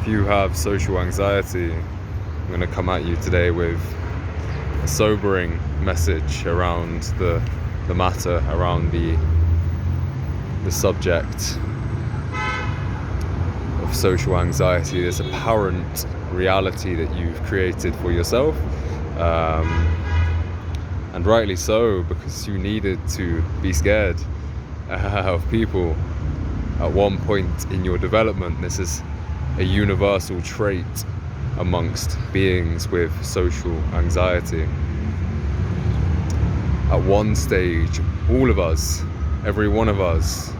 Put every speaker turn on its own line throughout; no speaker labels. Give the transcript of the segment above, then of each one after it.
if you have social anxiety, I'm going to come at you today with a sobering message around the matter, around the subject of social anxiety, this apparent reality that you've created for yourself, and rightly so, because you needed to be scared of people at one point in your development. This is a universal trait amongst beings with social anxiety. At one stage, all of us, every one of us,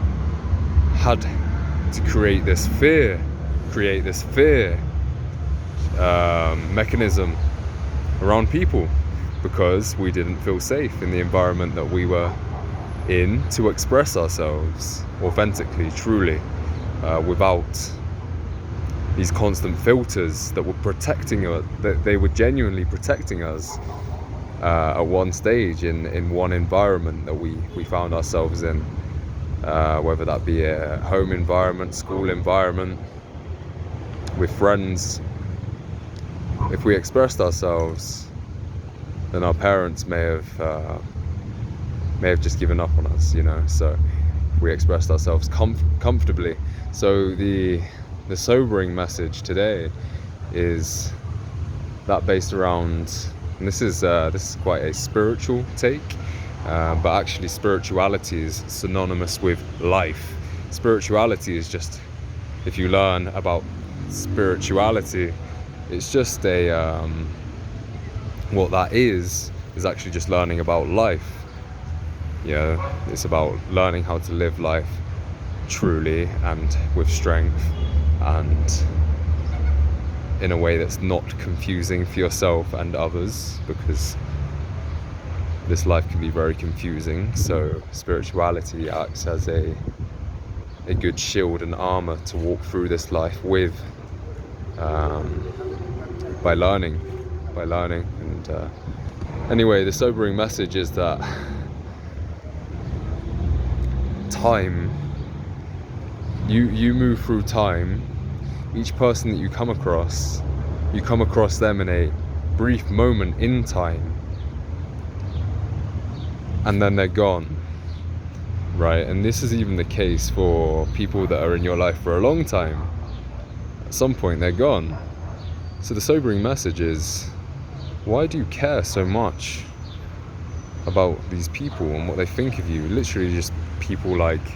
had to create this fear mechanism around people, because we didn't feel safe in the environment that we were in to express ourselves authentically, truly, without these constant filters that were protecting us, that they were genuinely protecting us at one stage in one environment that we found ourselves in, whether that be a home environment, school environment, with friends. If we expressed ourselves, then our parents may have just given up on us, so we expressed ourselves comfortably. So the sobering message today is that based around, and this is quite a spiritual take, but actually spirituality is synonymous with life. Spirituality is just, if you learn about spirituality, it's just what that is actually just learning about life. It's about learning how to live life truly and with strength, and in a way that's not confusing for yourself and others, because this life can be very confusing. So spirituality acts as a good shield and armor to walk through this life with, by learning. And anyway, the sobering message is that time, you move through time. Each person that you come across them in a brief moment in time, and then they're gone, right? And this is even the case for people that are in your life for a long time. At some point they're gone. So the sobering message is, why do you care so much about these people and what they think of you? Literally just people like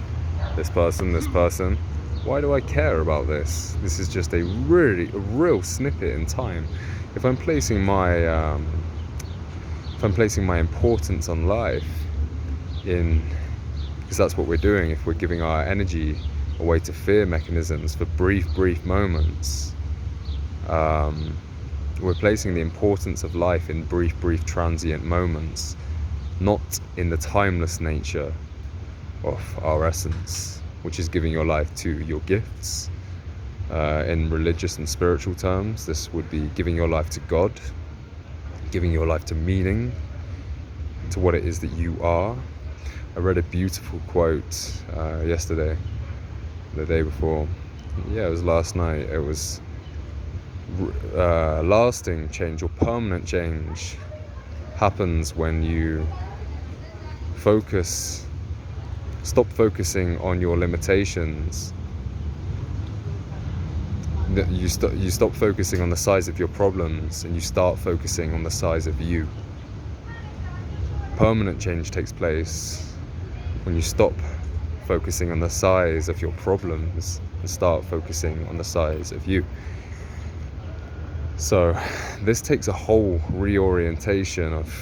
this person. Why do I care about this? This is just a real snippet in time. If I'm placing my importance on life in, because that's what we're doing, if we're giving our energy away to fear mechanisms for brief moments, we're placing the importance of life in brief transient moments, not in the timeless nature of our essence, which is giving your life to your gifts. In religious and spiritual terms, this would be giving your life to God, giving your life to meaning, to what it is that you are. I read a beautiful quote yesterday, the day before. It was last night. It was lasting change or permanent change happens when you stop focusing on your limitations. You stop focusing on the size of your problems, and you start focusing on the size of you. Permanent change takes place when you stop focusing on the size of your problems and start focusing on the size of you. So this takes a whole reorientation of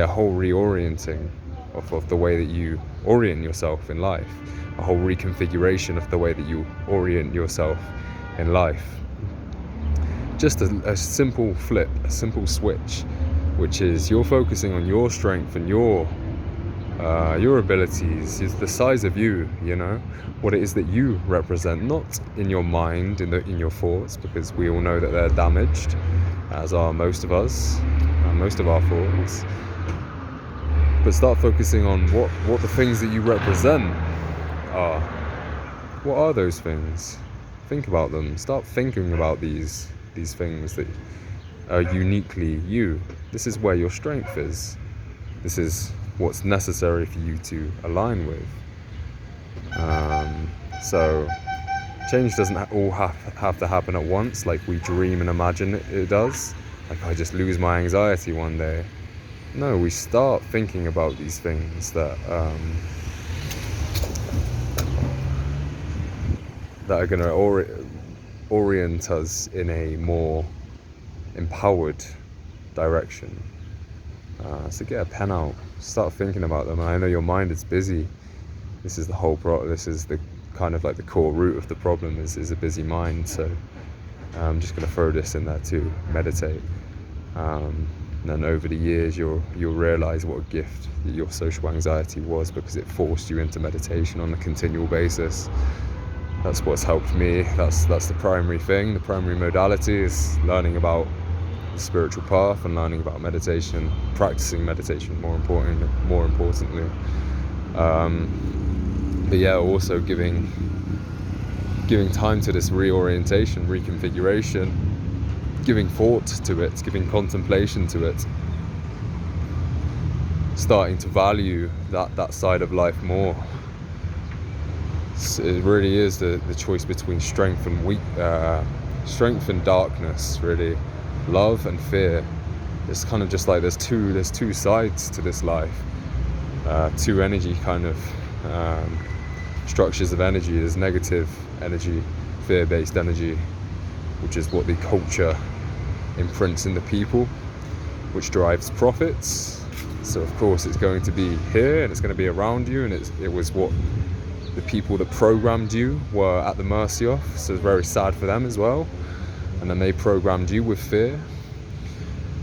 whole reorienting of the way that you orient yourself in life, a whole reconfiguration of the way that you orient yourself in life. Just a simple flip, a simple switch, which is you're focusing on your strength and your abilities, is the size of you, what it is that you represent, not in your mind, in your thoughts, because we all know that they're damaged, as are most of us, most of our thoughts. But start focusing on what the things that you represent are. What are those things? Think about them. Start thinking about these things that are uniquely you. This is where your strength is. This is what's necessary for you to align with. So change doesn't all have to happen at once, like we dream and imagine it does. Like, I just lose my anxiety one day. No, we start thinking about these things that are going to orient us in a more empowered direction. So get a pen out, start thinking about them. I know your mind is busy. This is the whole this is the kind of like the core root of the problem is a busy mind. So I'm just going to throw this in there too. Meditate. And then over the years you'll realize what a gift your social anxiety was, because it forced you into meditation on a continual basis. That's what's helped me. That's the primary thing. The primary modality is learning about the spiritual path and learning about meditation, practicing meditation more importantly. But yeah, also giving time to this reorientation, reconfiguration, giving thought to it, giving contemplation to it, starting to value that side of life more. It really is the choice between strength and darkness, really, love and fear. It's kind of just like there's two sides to this life, two energy kind of structures of energy. There's negative energy, fear-based energy, which is what the culture imprints in the people, which drives profits. So of course it's going to be here and it's going to be around you, and it was what the people that programmed you were at the mercy of. So it's very sad for them as well. And then they programmed you with fear.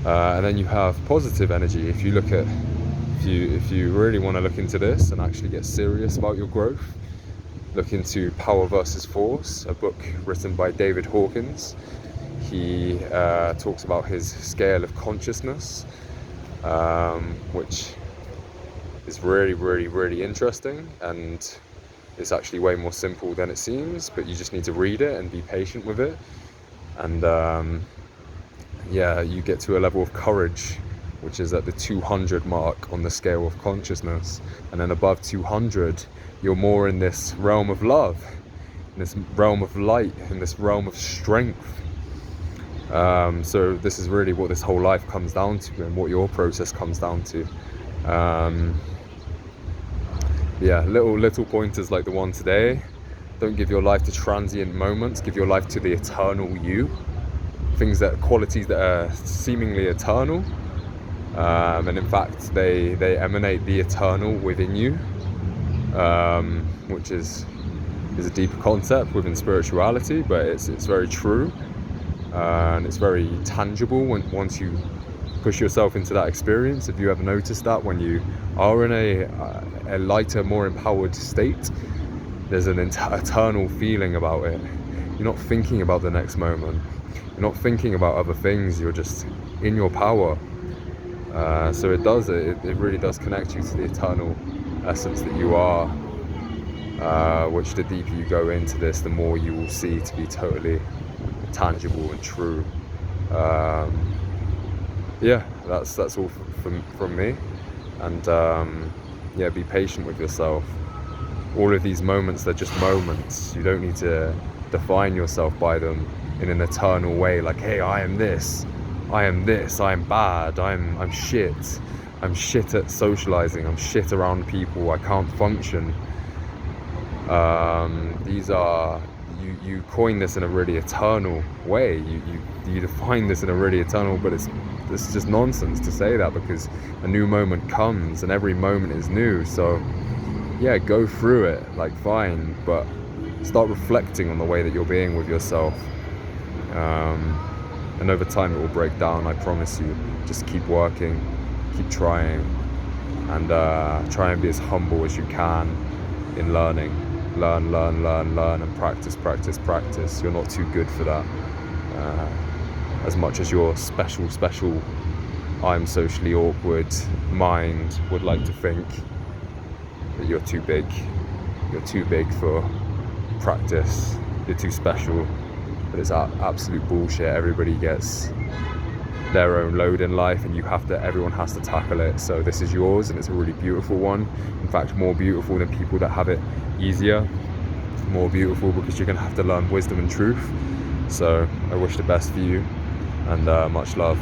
And then you have positive energy. If you really want to look into this and actually get serious about your growth, look into Power versus Force, a book written by David Hawkins. He talks about his scale of consciousness, which is really, really, really interesting, and it's actually way more simple than it seems, but you just need to read it and be patient with it. And you get to a level of courage, which is at the 200 mark on the scale of consciousness. And then above 200, you're more in this realm of love, in this realm of light, in this realm of strength. So this is really what this whole life comes down to, and what your process comes down to. Little pointers like the one today. Don't give your life to transient moments. Give your life to the eternal you. Qualities that are seemingly eternal, and in fact they emanate the eternal within you, which is a deeper concept within spirituality, but it's very true, and it's very tangible once you push yourself into that experience. If you ever noticed that when you are in a lighter, more empowered state, there's an eternal feeling about it. You're not thinking about the next moment. You're not thinking about other things. You're just in your power. So it really does connect you to the eternal essence that you are, which the deeper you go into this, the more you will see to be totally tangible and true. That's all from me. And be patient with yourself. All of these moments, they're just moments. You don't need to define yourself by them in an eternal way, like, hey, I am this, I am bad, I'm shit at socializing, I'm shit around people, I can't function. These are, you coin this in a really eternal way, you define this in a really eternal, but it's just nonsense to say that, because a new moment comes and every moment is new. So yeah, go through it, like, fine, but start reflecting on the way that you're being with yourself. And over time it will break down, I promise you. Just keep working, keep trying, and try and be as humble as you can in learning. Learn, and practice. You're not too good for that. As much as your special, I'm socially awkward mind would like to think that you're too big. You're too big for practice, you're too special. But it's absolute bullshit. Everybody gets their own load in life, and everyone has to tackle it. So this is yours, and it's a really beautiful one. In fact, more beautiful than people that have it easier. More beautiful because you're going to have to learn wisdom and truth. So I wish the best for you, and much love.